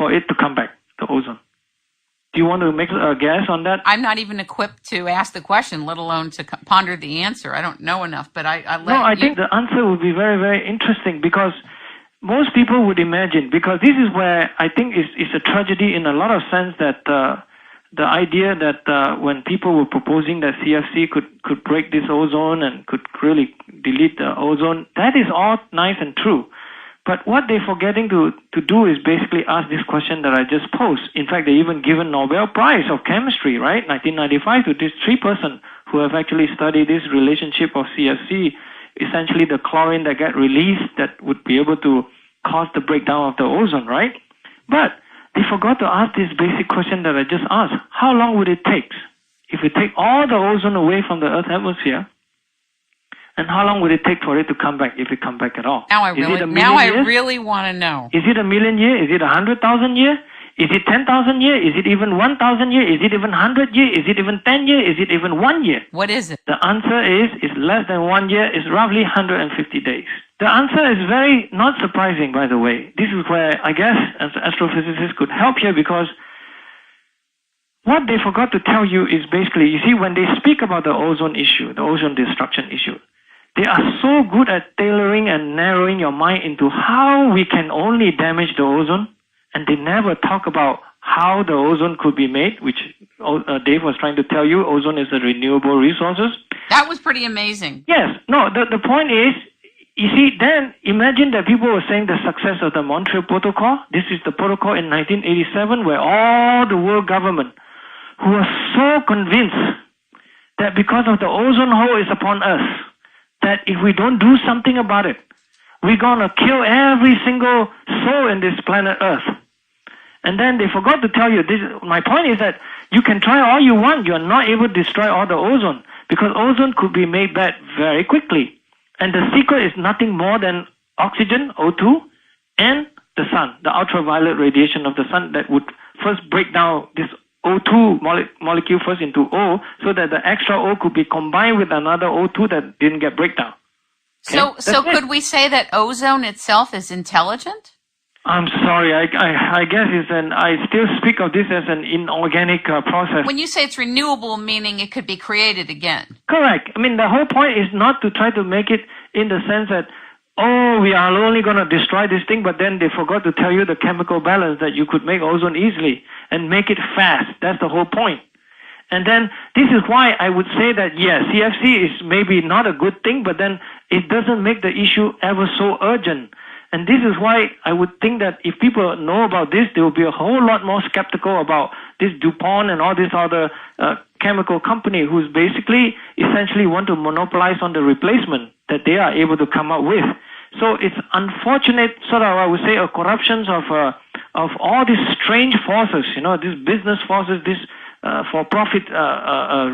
for it to come back, the ozone? Do you want to make a guess on that? I'm not even equipped to ask the question, let alone to ponder the answer. I don't know enough, but I think the answer would be very, very interesting because most people would imagine, because this is where I think it's a tragedy in a lot of sense that the idea that when people were proposing that CFC could break this ozone and could really delete the ozone, that is all nice and true. But what they're forgetting to do is basically ask this question that I just posed. In fact, they even given Nobel Prize of Chemistry, right, 1995, to this 3 person who have actually studied this relationship of CFC, essentially the chlorine that get released that would be able to cause the breakdown of the ozone, right? But they forgot to ask this basic question that I just asked. How long would it take if we take all the ozone away from the Earth's atmosphere? And how long would it take for it to come back, if it come back at all? Now I really want to know. Is it 1,000,000 years? Is it 100,000 years? Is it 10,000 years? Is it even 1,000 years? Is it even 100 years? Is it even 10 years? Is it even 1 year? What is it? The answer is less than 1 year. It's roughly 150 days. The answer is very not surprising, by the way. This is where I guess as astrophysicists could help here, because what they forgot to tell you is basically, you see, when they speak about the ozone issue, the ozone destruction issue, they are so good at tailoring and narrowing your mind into how we can only damage the ozone, and they never talk about how the ozone could be made, which Dave was trying to tell you. Ozone is a renewable resources. That was pretty amazing. Yes. No, the point is, you see, then imagine that people were saying the success of the Montreal Protocol. This is the protocol in 1987 where all the world government who were so convinced that because of the ozone hole is upon us, that if we don't do something about it, we're going to kill every single soul in this planet Earth. And then they forgot to tell you, my point is that you can try all you want, you are not able to destroy all the ozone, because ozone could be made bad very quickly. And the secret is nothing more than oxygen, O2, and the sun, the ultraviolet radiation of the sun that would first break down this O2 molecule first into O, so that the extra O could be combined with another O2 that didn't get breakdown. Okay? So could we say that ozone itself is intelligent? I'm sorry, I guess I still speak of this as an inorganic process. When you say it's renewable, meaning it could be created again. Correct. I mean, the whole point is not to try to make it in the sense that, we are only going to destroy this thing, but then they forgot to tell you the chemical balance that you could make ozone easily and make it fast. That's the whole point. And then this is why I would say that, yes, CFC is maybe not a good thing, but then it doesn't make the issue ever so urgent. And this is why I would think that if people know about this, they will be a whole lot more skeptical about this DuPont and all this other chemical company who's basically essentially want to monopolize on the replacement that they are able to come up with. So it's unfortunate, sort of, I would say, a corruption of all these strange forces, these business forces, this for-profit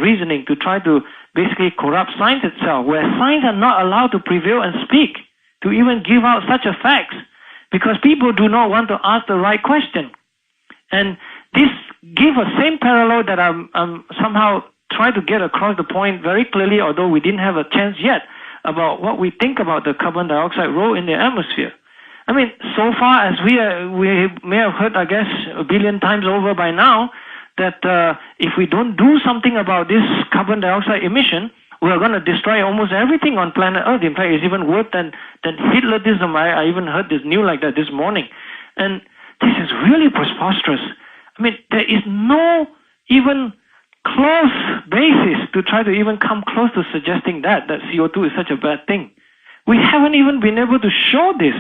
reasoning to try to basically corrupt science itself, where science are not allowed to prevail and speak, to even give out such a facts, because people do not want to ask the right question. And this gives a same parallel that I'm somehow trying to get across the point very clearly, although we didn't have a chance yet, about what we think about the carbon dioxide role in the atmosphere. I mean, so far as we may have heard, I guess, 1 billion times over by now, that if we don't do something about this carbon dioxide emission, we are going to destroy almost everything on planet Earth. In fact, it's even worse than Hitlerism. I even heard this news like that this morning. And this is really preposterous. I mean, there is no even close basis to try to even come close to suggesting that CO2 is such a bad thing. We haven't even been able to show this.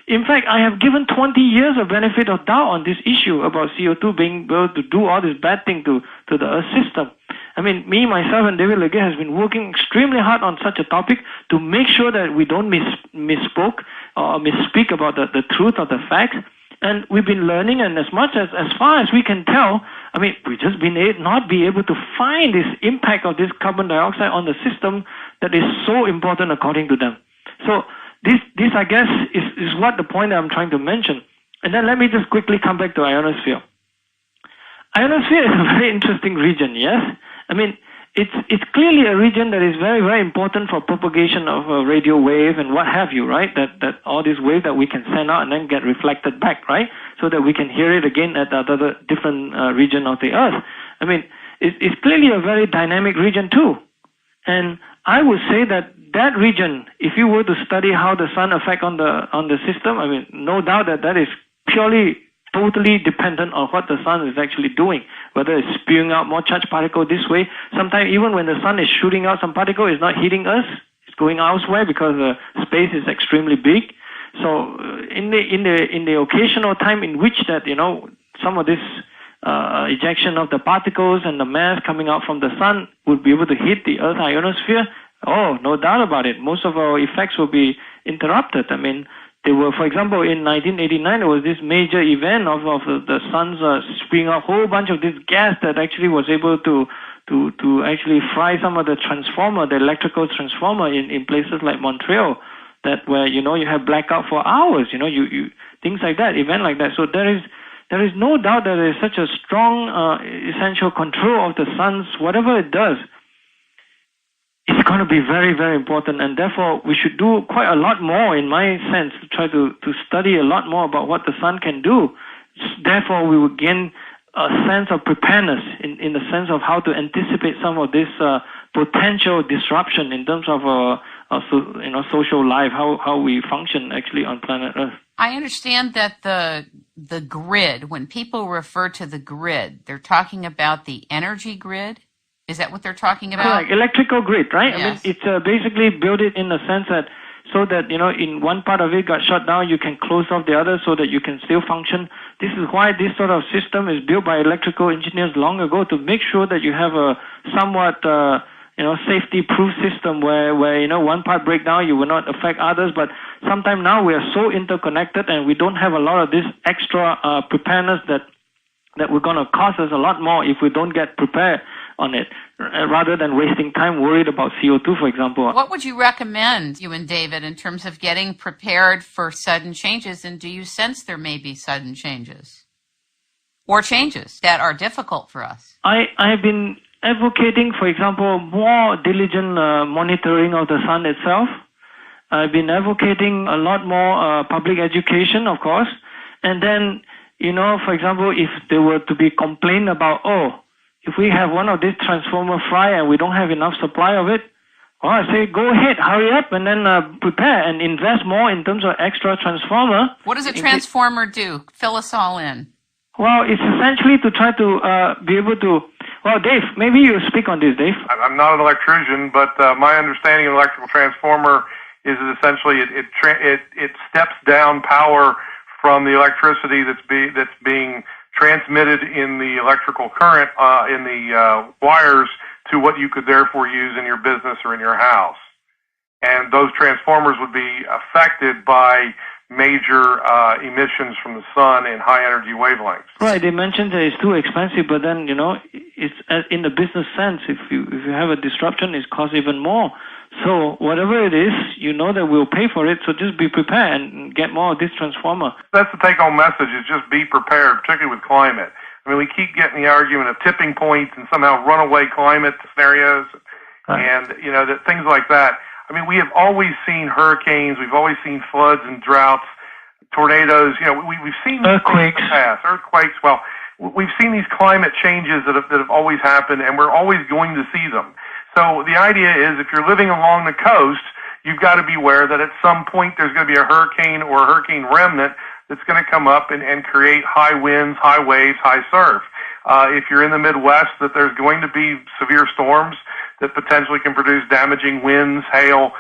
In fact, I have given 20 years of benefit of doubt on this issue about CO2 being able to do all this bad thing to the Earth system. I mean, me, myself, and David Legates has been working extremely hard on such a topic to make sure that we don't misspoke or misspeak about the truth of the facts. And we've been learning, and as far as we can tell, I mean, we've just been not be able to find this impact of this carbon dioxide on the system that is so important according to them. So this I guess, is what the point that I'm trying to mention. And then let me just quickly come back to ionosphere. Ionosphere is a very interesting region, yes? I mean, it's clearly a region that is very, very important for propagation of a radio wave and what have you, right? That all these waves that we can send out and then get reflected back, right? So that we can hear it again at another different region of the Earth. I mean, it's clearly a very dynamic region too. And I would say that region, if you were to study how the sun affects on the system, I mean, no doubt that is purely totally dependent on what the sun is actually doing, whether it's spewing out more charged particle this way. Sometimes even when the sun is shooting out some particle, it's not hitting us, it's going elsewhere because the space is extremely big. So in the occasional time in which that, you know, some of this ejection of the particles and the mass coming out from the sun would be able to hit the Earth's ionosphere, oh, no doubt about it, most of our effects will be interrupted. I mean, there were, for example, in 1989, there was this major event of the sun's spewing out a whole bunch of this gas that actually was able to actually fry some of the transformer, the electrical transformer in places like Montreal, that where, you know, you have blackout for hours, you know, you things like that, event like that. So there is no doubt that there is such a strong essential control of the sun's, whatever it does, it's going to be very, very important, and therefore we should do quite a lot more, in my sense, to try to study a lot more about what the sun can do. Therefore, we will gain a sense of preparedness in the sense of how to anticipate some of this potential disruption in terms of social life, how we function actually on planet Earth. I understand that the grid, when people refer to the grid, they're talking about the energy grid. Is that what they're talking about? Correct. Electrical grid, right? Yes. I mean, it's basically built it in the sense that so that, you know, in one part of it got shut down, you can close off the other so that you can still function. This is why this sort of system is built by electrical engineers long ago, to make sure that you have a somewhat, safety-proof system where, you know, one part break down, you will not affect others. But sometimes now we are so interconnected and we don't have a lot of this extra preparedness that we're going to cost us a lot more if we don't get prepared on it, rather than wasting time worried about CO2, for example. What would you recommend, you and David, in terms of getting prepared for sudden changes? And do you sense there may be sudden changes or changes that are difficult for us? I have been advocating, for example, more diligent monitoring of the sun itself. I've been advocating a lot more public education, of course. And then, you know, for example, if there were to be complaint about, if we have one of these transformer fry and we don't have enough supply of it, I say go ahead, hurry up, and then prepare and invest more in terms of extra transformer. What does a transformer do? Fill us all in. Well, it's essentially to try to be able to... Well, Dave, maybe you speak on this, Dave. I'm not an electrician, but my understanding of an electrical transformer is that essentially it steps down power from the electricity that's being transmitted in the electrical current in the wires to what you could therefore use in your business or in your house. And those transformers would be affected by major emissions from the sun in high energy wavelengths. Right, they mentioned that it's too expensive, but then, you know, it's in the business sense, if you have a disruption, it costs even more. So whatever it is, you know that we'll pay for it, so just be prepared and get more of this transformer. That's the take-home message, is just be prepared, particularly with climate. I mean, we keep getting the argument of tipping points and somehow runaway climate scenarios, right, and, you know, that things like that. I mean, we have always seen hurricanes, we've always seen floods and droughts, tornadoes, you know, we've seen earthquakes. In the past. Earthquakes, well, we've seen these climate changes that have always happened, and we're always going to see them. So the idea is, if you're living along the coast, you've got to be aware that at some point there's going to be a hurricane or a hurricane remnant that's going to come up and create high winds, high waves, high surf. If you're in the Midwest, that there's going to be severe storms that potentially can produce damaging winds, hail,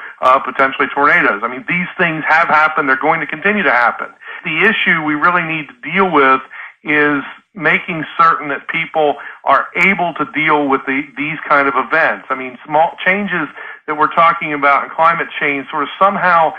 potentially tornadoes. I mean, these things have happened. They're going to continue to happen. The issue we really need to deal with is making certain that people are able to deal with these kind of events. I mean, small changes that we're talking about in climate change sort of somehow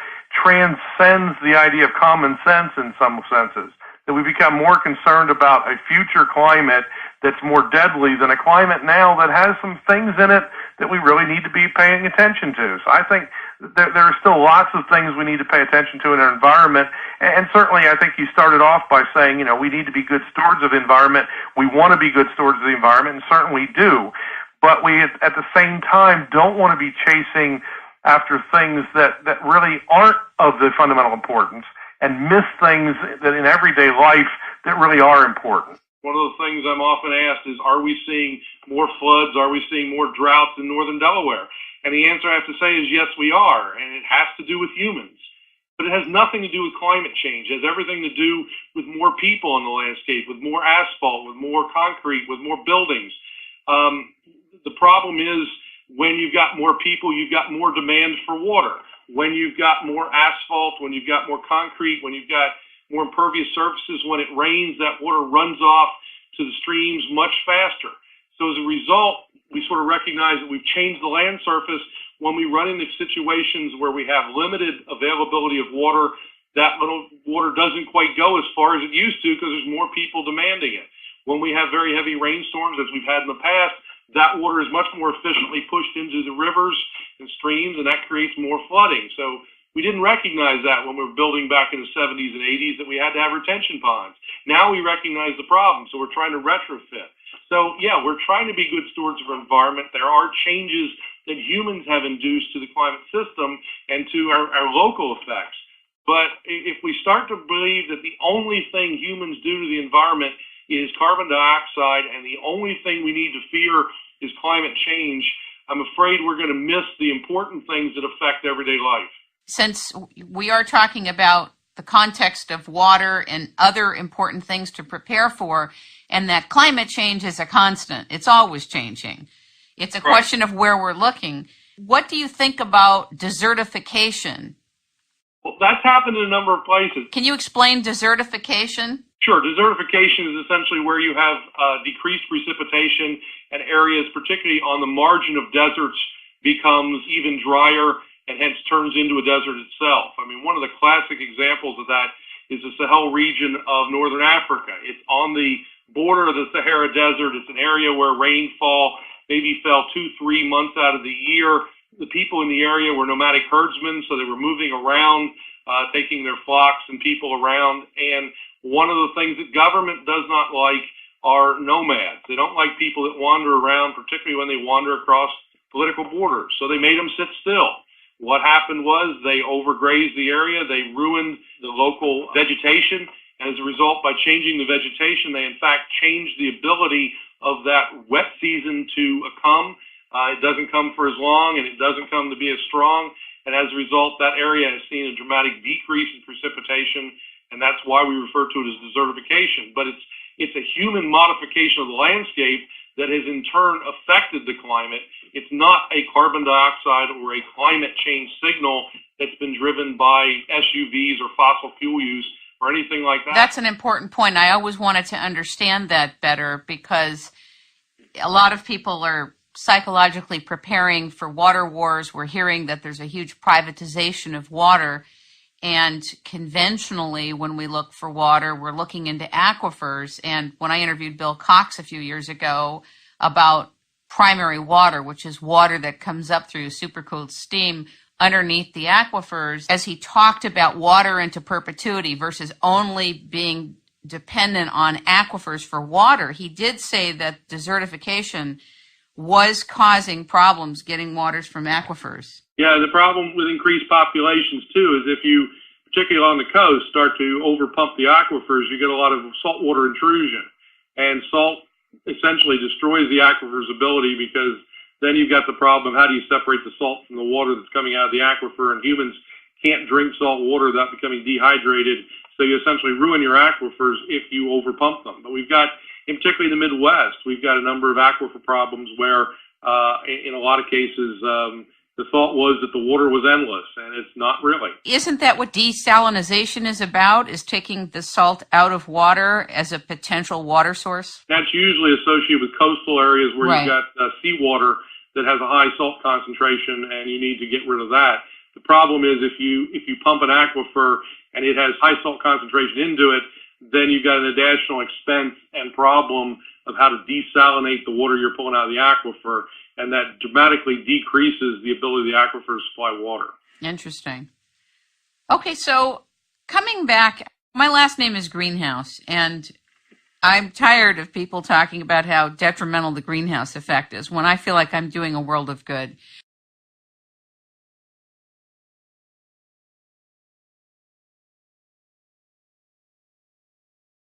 transcends the idea of common sense in some senses, that we become more concerned about a future climate that's more deadly than a climate now that has some things in it that we really need to be paying attention to. So I think there are still lots of things we need to pay attention to in our environment. And certainly I think you started off by saying, you know, we need to be good stewards of the environment. We want to be good stewards of the environment, and certainly do. but we at the same time don't want to be chasing after things that really aren't of the fundamental importance and miss things that in everyday life that really are important. One of the things I'm often asked is, are we seeing more floods? Are we seeing more droughts in northern Delaware? And the answer I have to say is yes, we are, and it has to do with humans. But it has nothing to do with climate change. It has everything to do with more people in the landscape, with more asphalt, with more concrete, with more buildings. The problem is when you've got more people, you've got more demand for water. When you've got more asphalt, when you've got more concrete, when you've got more impervious surfaces, when it rains, that water runs off to the streams much faster. So as a result, we sort of recognize that we've changed the land surface. When we run into situations where we have limited availability of water, that little water doesn't quite go as far as it used to because there's more people demanding it. When we have very heavy rainstorms, as we've had in the past, that water is much more efficiently pushed into the rivers and streams, and that creates more flooding. So we didn't recognize that when we were building back in the 70s and 80s, that we had to have retention ponds. Now we recognize the problem, so we're trying to retrofit. So, yeah, we're trying to be good stewards of our environment. There are changes that humans have induced to the climate system and to our local effects. But if we start to believe that the only thing humans do to the environment is carbon dioxide and the only thing we need to fear is climate change, I'm afraid we're going to miss the important things that affect everyday life. Since we are talking about the context of water and other important things to prepare for, and that climate change is a constant, it's always changing. It's a question of where we're looking. What do you think about desertification? Well, that's happened in a number of places. Can you explain desertification? Sure. Desertification is essentially where you have decreased precipitation and areas, particularly on the margin of deserts, becomes even drier and hence turns into a desert itself. I mean, one of the classic examples of that is the Sahel region of northern Africa. It's on the border of the Sahara Desert. It's an area where rainfall maybe fell 2-3 months out of the year. The people in the area were nomadic herdsmen, so they were moving around, taking their flocks and people around. And one of the things that government does not like are nomads. They don't like people that wander around, particularly when they wander across political borders. So they made them sit still. What happened was they overgrazed the area. They ruined the local vegetation. And as a result, by changing the vegetation, they in fact changed the ability of that wet season to come. It doesn't come for as long, and it doesn't come to be as strong. And as a result, that area has seen a dramatic decrease in precipitation, and that's why we refer to it as desertification. But it's a human modification of the landscape that has in turn affected the climate. It's not a carbon dioxide or a climate change signal that's been driven by SUVs or fossil fuel use or anything like that. That's an important point. I always wanted to understand that better because a lot of people are psychologically preparing for water wars. We're hearing that there's a huge privatization of water. And conventionally, when we look for water, we're looking into aquifers. And when I interviewed Bill Cox a few years ago about primary water, which is water that comes up through supercooled steam underneath the aquifers, as he talked about water into perpetuity versus only being dependent on aquifers for water, he did say that desertification was causing problems getting waters from aquifers. Yeah, the problem with increased populations, too, is if you, particularly along the coast, start to overpump the aquifers, you get a lot of saltwater intrusion. And salt essentially destroys the aquifer's ability because then you've got the problem of how do you separate the salt from the water that's coming out of the aquifer, and humans can't drink salt water without becoming dehydrated, so you essentially ruin your aquifers if you overpump them. But we've got, in particularly in the Midwest, we've got a number of aquifer problems where, in a lot of cases, the thought was that the water was endless, and it's not really. Isn't that what desalination is about, is taking the salt out of water as a potential water source? That's usually associated with coastal areas where you've got seawater that has a high salt concentration, and you need to get rid of that. The problem is if you pump an aquifer and it has high salt concentration into it, then you've got an additional expense and problem of how to desalinate the water you're pulling out of the aquifer, and that dramatically decreases the ability of the aquifer to supply water. Interesting. Okay, so coming back, my last name is Greenhouse, and I'm tired of people talking about how detrimental the greenhouse effect is when I feel like I'm doing a world of good.